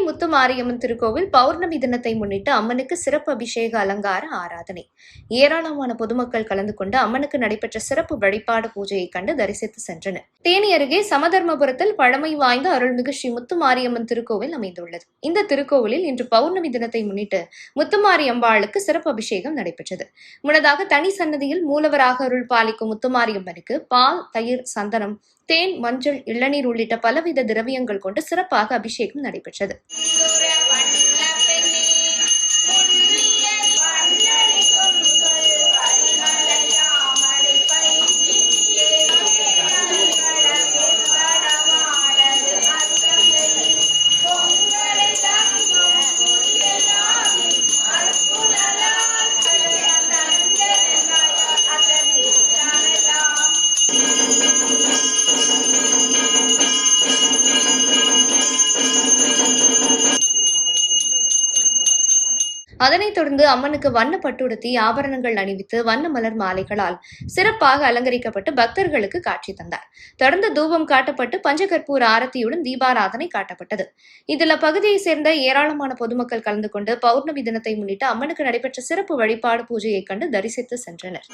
முத்துமாரியம்மன் திருக்கோவில் பௌர்ணமி தினத்தை முன்னிட்டு அம்மனுக்கு சிறப்பு அபிஷேக அலங்கார ஆராதனை. ஏராளமான பொதுமக்கள் கலந்து கொண்டு அம்மனுக்கு நடைபெற்ற சிறப்பு வழிபாடு பூஜையை கண்டு தரிசித்து சென்றனர். தேனி அருகே சமதர்மபுரத்தில் பழமை வாய்ந்த அருள்மிகு ஸ்ரீ முத்துமாரியம்மன் திருக்கோவில் அமைந்துள்ளது. இந்த திருக்கோவிலில் இன்று பௌர்ணமி தினத்தை முன்னிட்டு முத்துமாரியம்பாளுக்கு சிறப்பு அபிஷேகம் நடைபெற்றது. முன்னதாக தனி சன்னதியில் மூலவராக அருள் பாலிக்கும் முத்துமாரியம்மனுக்கு பால், தயிர், சந்தனம், தேன், மஞ்சள், இளநீர் உள்ளிட்ட பலவித திரவியங்கள் கொண்டு சிறப்பாக அபிஷேகம் நடைபெற்றது. அதனைத் தொடர்ந்து அம்மனுக்கு வண்ண பட்டுடுத்தி ஆபரணங்கள் அணிவித்து வண்ண மலர் மாலைகளால் சிறப்பாக அலங்கரிக்கப்பட்டு பக்தர்களுக்கு காட்சி தந்தார். தொடர்ந்து தூபம் காட்டப்பட்டு பஞ்சகற்பூர ஆரத்தியுடன் தீபாராதனை காட்டப்பட்டது. இதில் அப்பகுதியைச் சேர்ந்த ஏராளமான பொதுமக்கள் கலந்து கொண்டு பௌர்ணமி தினத்தை முன்னிட்டு அம்மனுக்கு நடைபெற்ற சிறப்பு வழிபாடு பூஜையை கண்டு தரிசித்து சென்றனர்.